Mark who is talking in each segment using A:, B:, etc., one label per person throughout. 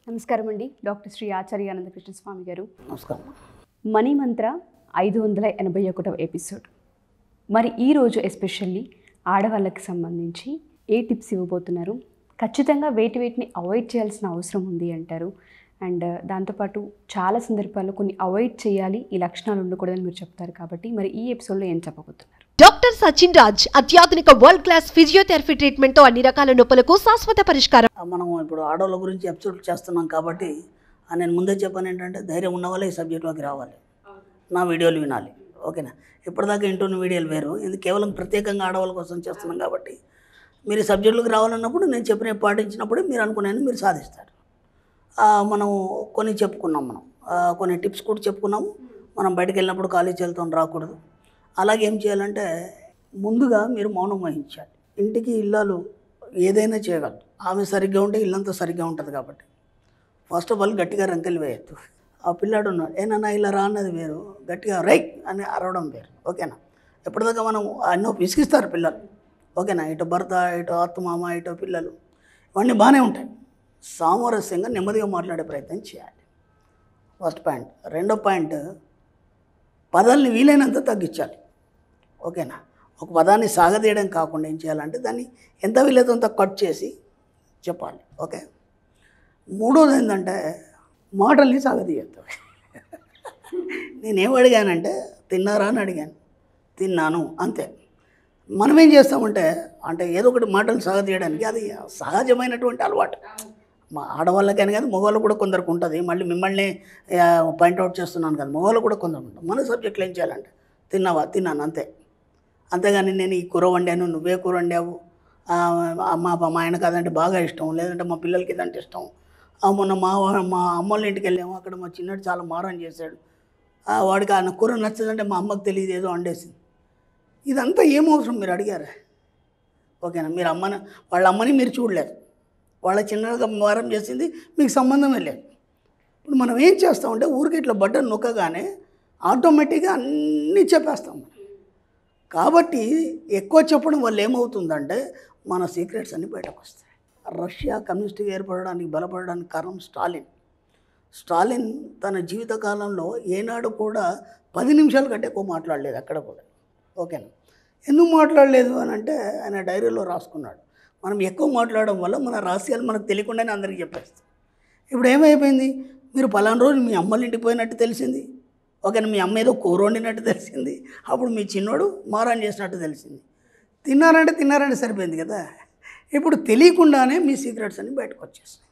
A: నమస్కారం అండి. డాక్టర్ శ్రీ ఆచార్య అనంతకృష్ణ స్వామి గారు.
B: నమస్కారం.
A: మనీ మంత్ర 581వ ఎపిసోడ్. మరి ఈరోజు ఎస్పెషల్లీ ఆడవాళ్ళకి సంబంధించి ఏ టిప్స్ ఇవ్వబోతున్నారు? ఖచ్చితంగా వేటిని అవాయిడ్ చేయాల్సిన అవసరం ఉంది అంటారు. అండ్ దాంతోపాటు చాలా సందర్భాల్లో కొన్ని అవాయిడ్ చేయాలి, ఈ లక్షణాలు ఉండకూడదని మీరు చెప్తారు. కాబట్టి మరి ఈ ఎపిసోడ్లో ఏం చెప్పబోతున్నారు?
C: డాక్టర్ సచిన్ రాజ్ అత్యాధునిక వరల్డ్ క్లాస్ ఫిజియోథెరపీ ట్రీట్మెంట్ తో అన్ని రకాల నొప్పులకు శాశ్వత పరిష్కారం.
B: మనం ఇప్పుడు ఆడవాళ్ళ గురించి ఎపిసోడ్ చేస్తున్నాం కాబట్టి నేను ముందే చెప్పాను ఏంటంటే ధైర్యం ఉన్న వాళ్ళే ఈ సబ్జెక్ట్లోకి రావాలి, నా వీడియోలు వినాలి. ఓకేనా? ఇప్పటిదాకా ఇంటున్న వీడియోలు వేరు, ఇది కేవలం ప్రత్యేకంగా ఆడవాళ్ళ కోసం చేస్తున్నాం కాబట్టి మీరు ఈ సబ్జెక్టులోకి రావాలన్నప్పుడు నేను చెప్పిన పాటించినప్పుడు మీరు అనుకునేది మీరు సాధిస్తారు. మనం కొన్ని చెప్పుకున్నాం, కొన్ని టిప్స్ కూడా చెప్పుకున్నాము. మనం బయటకు వెళ్ళినప్పుడు ఖాళీ చేతులతో రాకూడదు. అలాగే ఏం చేయాలంటే ముందుగా మీరు మౌనం వహించాలి. ఇంటికి ఇల్లాలు ఏదైనా చేయగలరు, ఆమె సరిగ్గా ఉంటే ఇల్లంతా సరిగ్గా ఉంటుంది. కాబట్టి ఫస్ట్ ఆఫ్ ఆల్ గట్టిగా రంకెలు వేయద్దు. ఆ పిల్లాడు ఉన్నాడు, ఏనన్నా ఇలా రా అన్నది వేరు, గట్టిగా రైట్ అని అరవడం వేరు. ఓకేనా? ఎప్పటిదాకా మనం ఎన్నో విసిగిస్తారు పిల్లలు. ఓకేనా? ఇటు భర్త, ఇటు అత్తమామ, ఇటు పిల్లలు, ఇవన్నీ బాగానే ఉంటాయి. సామరస్యంగా నెమ్మదిగా మాట్లాడే ప్రయత్నం చేయాలి. First point. రెండో పాయింట్, పదాలని వీలైనంత తగ్గించాలి. ఓకేనా? ఒక పదాన్ని సాగదీయడం కాకుండా ఏం చేయాలంటే దాన్ని ఎంత వీలైతే అంత కట్ చేసి చెప్పాలి. ఓకే. మూడోది ఏంటంటే మాటల్ని సాగదీయద్దు. నేనేం అడిగానంటే తిన్నారా అని అడిగాను, తిన్నాను, అంతే. మనం ఏం చేస్తామంటే ఏదో ఒకటి మాటలు సాగదీయడానికి అది సహజమైనటువంటి అలవాటు. మా ఆడవాళ్ళకైనా కానీ మగవాళ్ళు కూడా కొందరికి ఉంటుంది. మళ్ళీ మిమ్మల్ని పాయింట్అవుట్ చేస్తున్నాను కదా, మగవాళ్ళు కూడా కొందరు ఉంటుంది. మన సబ్జెక్టులు ఏం చేయాలంటే తిన్నావా, తిన్నాను, అంతే. అంతేగాని నేను ఈ కూర వండాను, నువ్వే కూర వండావు, మా ఆయనకు అదంటే బాగా ఇష్టం, లేదంటే మా పిల్లలకి ఇదంటే ఇష్టం, మొన్న మా అమ్మోళ్ళ ఇంటికి వెళ్ళాము, అక్కడ మా చిన్నడు చాలా మారం చేశాడు, వాడికి ఆయన కూర నచ్చదంటే మా అమ్మకి తెలియదు, ఏదో వండేసింది. ఇదంతా ఏమవసరం మీరు అడిగారు? ఓకేనా? మీరు వాళ్ళ అమ్మని మీరు చూడలేదు, వాళ్ళ చిన్నగా మారం చేసింది మీకు సంబంధమే లేదు. ఇప్పుడు మనం ఏం చేస్తామంటే ఊరికి ఇట్లా బటన్ నొక్కగానే ఆటోమేటిక్గా అన్నీ చెప్పేస్తాం. కాబట్టి ఎక్కువ చెప్పడం వల్ల ఏమవుతుందంటే మన సీక్రెట్స్ అన్నీ బయటకు వస్తాయి. రష్యా కమ్యూనిస్ట్గా ఏర్పడడానికి బలపడడానికి కారణం స్టాలిన్ తన జీవితకాలంలో ఏనాడు కూడా 10 నిమిషాల కంటే ఎక్కువ మాట్లాడలేదు అక్కడ కూడా. ఓకేనా? ఎందుకు మాట్లాడలేదు అని అంటే ఆయన డైరీలో రాసుకున్నాడు. మనం ఎక్కువ మాట్లాడడం వల్ల మన రహస్యాలు మనకు తెలియకుండానే అందరికీ చెప్పేస్తాం. ఇప్పుడు ఏమైపోయింది, మీరు పలానా రోజు మీ అమ్మల ఇంటికి పోయినట్టు తెలిసింది. ఓకేనా? మీ అమ్మ ఏదో కూర వండినట్టు తెలిసింది. అప్పుడు మీ చిన్నోడు మారాన్ చేసినట్టు తెలిసింది. తిన్నారంటే సరిపోయింది కదా. ఇప్పుడు తెలియకుండానే మీ సీక్రెట్స్ అన్నీ బయటకు వచ్చేస్తాయి.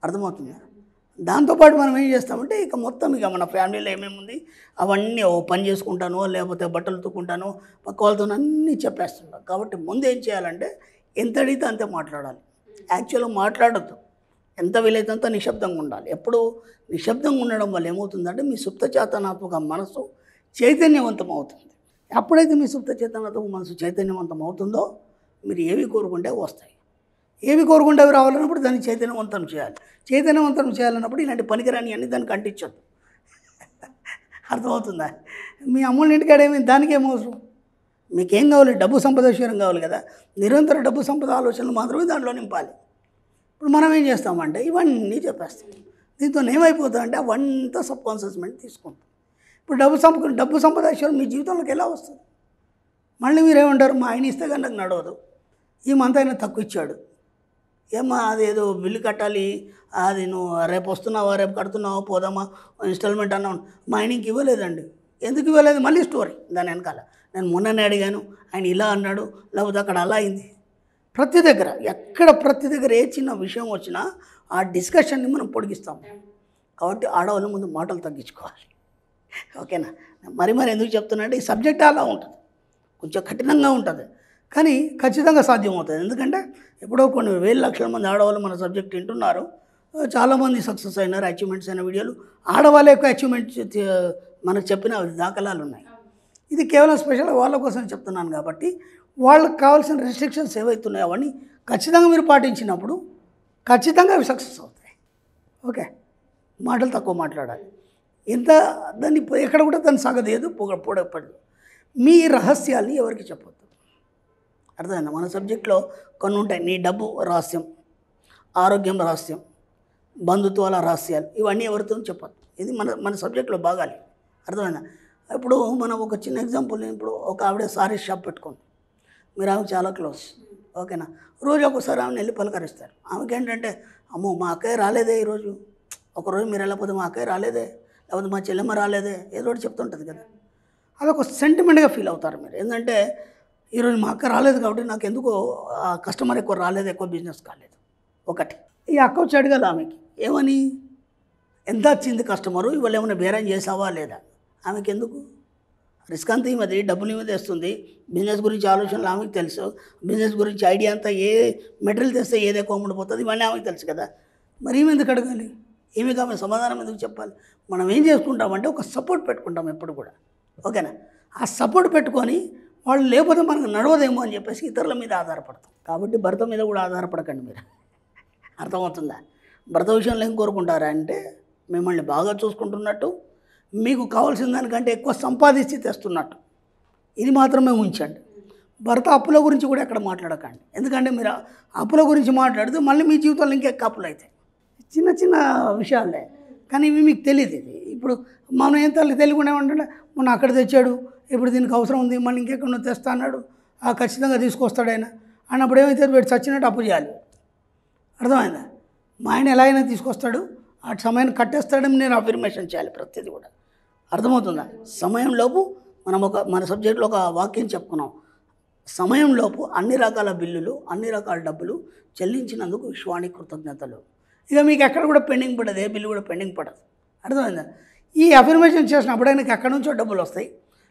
B: అర్థమవుతుందా? దాంతోపాటు మనం ఏం చేస్తామంటే మొత్తం మన ఫ్యామిలీలో ఏమేమి ఉంది అవన్నీ ఓ పని చేసుకుంటానో లేకపోతే బట్టలు ఉతుక్కుంటానో పక్క వాళ్ళతో అన్నీ చెప్పేస్తుంటాం. కాబట్టి ముందు ఏం చేయాలంటే ఎంత అడిగితే అంతే మాట్లాడాలి. యాక్చువల్గా మాట్లాడద్దు, ఎంత వీలైతే అంత నిశ్శబ్దంగా ఉండాలి. ఎప్పుడు నిశ్శబ్దంగా ఉండడం వల్ల ఏమవుతుందంటే మీ సుప్త చేతనాత్మక మనసు చైతన్యవంతం అవుతుంది. ఎప్పుడైతే మీ సుప్త చేతనాత్మక మనసు చైతన్యవంతం అవుతుందో మీరు ఏవి కోరుకుంటే వస్తాయి. ఏవి కోరుకుంటే అవి రావాలన్నప్పుడు దాన్ని చైతన్యవంతం చేయాలి. చైతన్యవంతం చేయాలన్నప్పుడు ఇలాంటి పనికిరాని అన్నీ దానికి అంటించద్దు. అర్థమవుతుందా? మీ అమ్మోళ్ళ ఇంటికాడేమి దానికి ఏమవసరం? మీకేం కావాలి? డబ్బు సంపద విషయం కావాలి కదా. నిరంతర డబ్బు సంపద ఆలోచనలు మాత్రమే దాంట్లో నింపాలి. ఇప్పుడు మనం ఏం చేస్తామంటే ఇవన్నీ చెప్పేస్తాం. దీంతో ఏమైపోతుందంటే అవంతా సబ్ కాన్షియస్ మైండ్ తీసుకుంటాం. ఇప్పుడు డబ్బు సంపద విషయం మీ జీవితంలోకి ఎలా వస్తుంది? మళ్ళీ మీరేమంటారు, మా ఆయన ఇస్తే కానీ నాకు నడవదు, ఈ మంత్ అయినా తక్కువ ఇచ్చాడు, ఏమా అదేదో బిల్లు కట్టాలి, అది నువ్వు రేపు వస్తున్నావా, రేపు కడుతున్నావా, పోదామా, ఇన్స్టాల్మెంట్ అన్నావు, మా ఆయనకి ఇవ్వలేదండి. ఎందుకు ఇవ్వలేదు? మళ్ళీ స్టోరీ దాని వెనకాల. నేను మొన్ననే అడిగాను, ఆయన ఇలా అన్నాడు, లేకపోతే అక్కడ అలా అయింది. ప్రతి దగ్గర ఏ చిన్న విషయం వచ్చినా ఆ డిస్కషన్ని మనం పొడిగిస్తాము. కాబట్టి ఆడవాళ్ళ ముందు మాటలు తగ్గించుకోవాలి. ఓకేనా? మరి ఎందుకు చెప్తున్నా అంటే ఈ సబ్జెక్ట్ అలా ఉంటుంది, కొంచెం కఠినంగా ఉంటుంది, కానీ ఖచ్చితంగా సాధ్యమవుతుంది. ఎందుకంటే ఎప్పుడో కొన్ని వేల లక్షల మంది ఆడవాళ్ళు మన సబ్జెక్ట్ వింటున్నారు. చాలామంది సక్సెస్ అయినారు, అచీవ్మెంట్స్ అయిన వీడియోలు ఆడవాళ్ళ యొక్క అచీవ్మెంట్స్ మనకు చెప్పిన దాఖలాలు ఉన్నాయి. ఇది కేవలం స్పెషల్గా వాళ్ళ కోసం చెప్తున్నాను. కాబట్టి వాళ్ళకి కావాల్సిన రెస్ట్రిక్షన్స్ ఏవైతున్నాయో అవన్నీ ఖచ్చితంగా మీరు పాటించినప్పుడు ఖచ్చితంగా అవి సక్సెస్ అవుతాయి. ఓకే? మాటలు తక్కువ మాట్లాడాలి. దాన్ని ఎక్కడ కూడా దాన్ని సాగదీయదు, పొడపడదు. మీ రహస్యాల్ని ఎవరికి చెప్పొద్దు. అర్థమైందా? మన సబ్జెక్ట్లో కొన్ని ఉంటాయి. నీ డబ్బు రహస్యం, ఆరోగ్యం రహస్యం, బంధుత్వాల రహస్యాలు, ఇవన్నీ ఎవరితో చెప్పొద్దు. ఇది మన సబ్జెక్ట్లో భాగాలి. అర్థమైందా? ఇప్పుడు మనం ఒక చిన్న ఎగ్జాంపుల్, ఇప్పుడు ఒక ఆవిడ సారీ షాప్ పెట్టుకుంది, మీరు ఆమె చాలా క్లోజ్, ఓకేనా? రోజు ఒకసారి ఆమెను వెళ్ళి పలకరిస్తారు. ఆమెకి ఏంటంటే, అమ్మో మా అక్కయ్య రాలేదే ఈరోజు, ఒకరోజు మీరు వెళ్ళకపోతే మా అక్కయ్య రాలేదే, లేకపోతే మా చెల్లెమ్మ రాలేదే, ఏదో ఒకటి చెప్తుంటుంది కదా. అదొక సెంటిమెంట్గా ఫీల్ అవుతారు మీరు. ఏంటంటే ఈరోజు మా అక్క రాలేదు కాబట్టి నాకు ఎందుకో కస్టమర్ ఎక్కువ రాలేదు, ఎక్కువ బిజినెస్ కాలేదు. ఒకటి ఈ అక్క వచ్చి అడగాలి ఆమెకి, ఏమని, ఎంత వచ్చింది కస్టమరు, ఇవాళ ఏమైనా బేరం చేసావా లేదా. ఆమెకి ఎందుకు, రిస్క్ అంతా ఈమెది, డబ్బులు ఈమె తెస్తుంది, బిజినెస్ గురించి ఆలోచనలు ఆమెకు తెలుసు, బిజినెస్ గురించి ఐడియా అంతా, ఏ మెటీరియల్ తెస్తే ఏది ఎక్కువ అమ్ముడిపోతుంది ఇవన్నీ ఆమెకు తెలుసు కదా. మరి ఈమె ఎందుకు అడగాలి, ఈమెకి ఆమె సమాధానం ఎందుకు చెప్పాలి. మనం ఏం చేసుకుంటామంటే ఒక సపోర్ట్ పెట్టుకుంటాం ఎప్పుడు కూడా, ఓకేనా? ఆ సపోర్ట్ పెట్టుకొని వాళ్ళు లేకపోతే మనకు నడవదేమో అని చెప్పేసి ఇతరుల మీద ఆధారపడతాం. కాబట్టి భర్త మీద కూడా ఆధారపడకండి మీరు. అర్థమవుతుందా? భర్త విషయంలో ఏం కోరుకుంటారా అంటే మిమ్మల్ని బాగా చూసుకుంటున్నట్టు, మీకు కావాల్సిన దానికంటే ఎక్కువ సంపాదించి తెస్తున్నట్టు, ఇది మాత్రమే ఉంచండి. భర్త అప్పుల గురించి కూడా ఎక్కడ మాట్లాడకండి. ఎందుకంటే మీరు అప్పుల గురించి మాట్లాడితే మళ్ళీ మీ జీవితంలో ఇంకెక్క అప్పులు అవుతాయి. చిన్న చిన్న విషయాలే, కానీ ఇవి మీకు తెలియదు. ఇది ఇప్పుడు మనం ఏం తెలియకుండా ఏమంటే మొన్న అక్కడ తెచ్చాడు, ఇప్పుడు దీనికి అవసరం ఉంది, మళ్ళీ ఇంకెక్కడ తెస్తా అన్నాడు, ఖచ్చితంగా తీసుకొస్తాడు ఆయన అన్నప్పుడు ఏమైతే వీడు చచ్చినట్టు అప్పు చేయాలి. అర్థమైందా? మా ఆయన ఎలా అయినా తీసుకొస్తాడు, ఆ సమయాన్ని కట్టేస్తాడని నేను అఫర్మేషన్ చేయాలి ప్రతిదీ కూడా. అర్థమవుతుందా? సమయంలోపు మన సబ్జెక్ట్లో ఒక వాక్యం చెప్పుకున్నాం, సమయంలోపు అన్ని రకాల బిల్లులు, అన్ని రకాల డబ్బులు చెల్లించినందుకు విశ్వానికి కృతజ్ఞతలు. ఇక మీకు ఎక్కడ కూడా పెండింగ్ పడదు, ఏ బిల్లు కూడా పెండింగ్ పడదు. అర్థమైందా? ఈ అఫర్మేషన్ చేసినప్పుడు ఆయనకి ఎక్కడి నుంచో డబ్బులు వస్తాయి,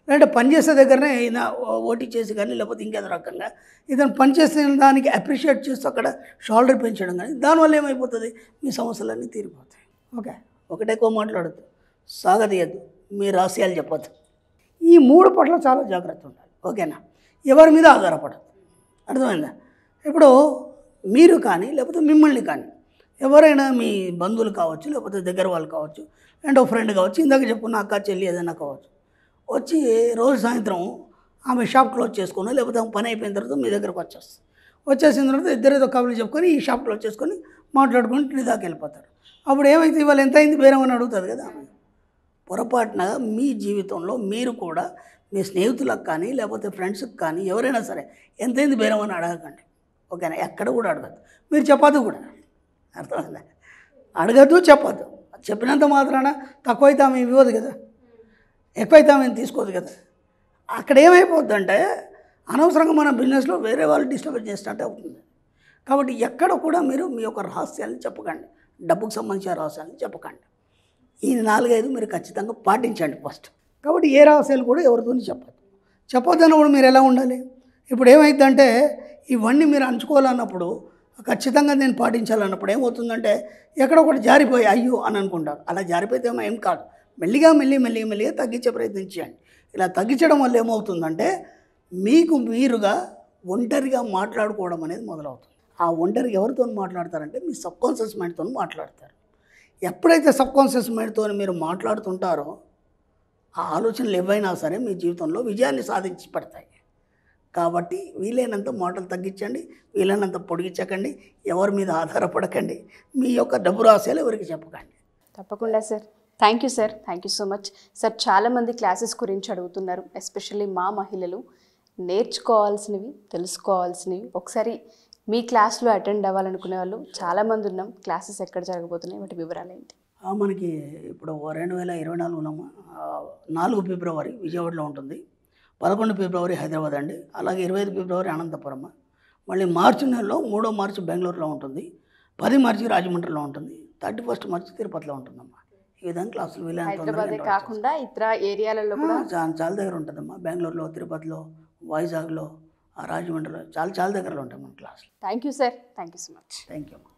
B: లేదంటే పనిచేసే దగ్గరనే ఈయన ఓటీ చేసి కానీ లేకపోతే ఇంకేదో రకంగా ఇతను పనిచేసిన దానికి అప్రిషియేట్ చేస్తూ అక్కడ షోల్డర్ పెంచడం కానీ, దానివల్ల ఏమైపోతుంది, మీ సమస్యలన్నీ తీరిపోతాయి. ఓకే, ఒకటే ఎక్కువ మాట్లాడద్దు, సాగదీయద్దు, మీ రహస్యాలు చెప్పద్దు. ఈ 3 పట్ల చాలా జాగ్రత్త ఉండాలి, ఓకేనా? ఎవరి మీద ఆధారపడదు. అర్థమైందా? ఇప్పుడు మీరు కానీ లేకపోతే మిమ్మల్ని కానీ ఎవరైనా మీ బంధువులు కావచ్చు, లేకపోతే దగ్గర వాళ్ళు కావచ్చు, అండ్ ఒక ఫ్రెండ్ కావచ్చు, ఇందాక చెప్పుకున్న అక్క చెల్లి ఏదైనా కావచ్చు, వచ్చి రోజు సాయంత్రం ఆమె షాప్ క్లోజ్ చేసుకుని లేకపోతే పని అయిపోయిన తర్వాత మీ దగ్గరకు వచ్చేసిన తర్వాత ఇద్దరేదో కబుర్లు చెప్పుకొని ఈ షాప్ క్లోజ్ చేసుకొని మాట్లాడుకుని టీ దాకా వెళ్ళిపోతారు. అప్పుడు ఏమైతే ఇవాళ ఎంత అయింది బేరం అని అడుగుతుంది కదా ఆమె. పొరపాటున మీ జీవితంలో మీరు కూడా మీ స్నేహితులకు కానీ లేకపోతే ఫ్రెండ్స్కి కానీ ఎవరైనా సరే ఎంతైంది బేరం అని అడగకండి, ఓకేనా? ఎక్కడ కూడా అడగద్దు, మీరు చెప్పద్దు కూడా. అర్థమైందా? అడగద్దు, చెప్పద్దు. చెప్పినంత మాత్రాన తక్కువైతే ఆమె ఇవ్వదు కదా, ఎక్కువైతే ఆమె తీసుకోదు కదా. అక్కడ ఏమైపోద్దంటే అనవసరంగా మన బిజినెస్లో వేరే వాళ్ళు డిస్టర్బ్ చేసినట్టే అవుతుంది. కాబట్టి ఎక్కడ కూడా మీరు మీ యొక్క రహస్యాలను చెప్పకండి, డబ్బుకు సంబంధించిన రహస్యాలను చెప్పకండి. ఈ 4-5 మీరు ఖచ్చితంగా పాటించండి ఫస్ట్. కాబట్టి ఏ రహస్యాలు కూడా ఎవరితో చెప్పొద్దు అన్నప్పుడు మీరు ఎలా ఉండాలి? ఇప్పుడు ఏమైందంటే ఇవన్నీ మీరు అంచుకోవాలన్నప్పుడు ఖచ్చితంగా నేను పాటించాలన్నప్పుడు ఏమవుతుందంటే ఎక్కడో ఒకటి జారిపోయి అయ్యో అని అనుకుంటారు. అలా జారిపోతే ఏం కాదు, మెల్లిగా తగ్గించే ప్రయత్నం చేయండి. ఇలా తగ్గించడం వల్ల ఏమవుతుందంటే మీకు మీరుగా ఒంటరిగా మాట్లాడుకోవడం అనేది మొదలవుతుంది. ఆ ఒంటరిగా ఎవరితో మాట్లాడతారంటే మీ సబ్కాన్షియస్ మైండ్తో మాట్లాడతారు. ఎప్పుడైతే సబ్కాన్షియస్ మైండ్తో మీరు మాట్లాడుతుంటారో ఆ ఆలోచనలు ఏవైనా సరే మీ జీవితంలో విజయాన్ని సాధించి పడతాయి. కాబట్టి వీలైనంత మాటలు తగ్గించండి, వీలైనంత పొడిగించకండి, ఎవరి మీద ఆధారపడకండి, మీ యొక్క డబ్బు రహస్యాలు ఎవరికి చెప్పకండి.
A: తప్పకుండా sir. Thank you sir, thank you so much sir. చాలామంది క్లాసెస్ గురించి అడుగుతున్నారు, ఎస్పెషల్లీ మా మహిళలు నేర్చుకోవాల్సినవి, తెలుసుకోవాల్సినవి. ఒకసారి మీ క్లాస్లో అటెండ్ అవ్వాలనుకునే వాళ్ళు చాలామంది ఉన్నాం. క్లాసెస్ ఎక్కడ జరగబోతున్నాయి, వాటి వివరాలు ఏంటి?
B: మనకి ఇప్పుడు 2024 4 ఫిబ్రవరి విజయవాడలో ఉంటుంది, 11 ఫిబ్రవరి హైదరాబాద్ అండి, అలాగే 25 ఫిబ్రవరి అనంతపురం, మళ్ళీ మార్చి నెలలో 3వ మార్చి బెంగళూరులో ఉంటుంది, 10 మార్చి రాజమండ్రిలో ఉంటుంది, 31 మార్చి తిరుపతిలో ఉంటుందమ్మా. ఈ విధంగా క్లాసులు
A: హైదరాబాదే కాకుండా ఇతర ఏరియాలలో కూడా
B: చాలా దగ్గర ఉంటుందమ్మా. బెంగళూరులో, తిరుపతిలో, వైజాగ్లో, రాజమండ్రిలో చాలా దగ్గరలో ఉంటాయి మన క్లాసులు.
A: Thank you sir, thank you so much.
B: Thank you అమ్మా.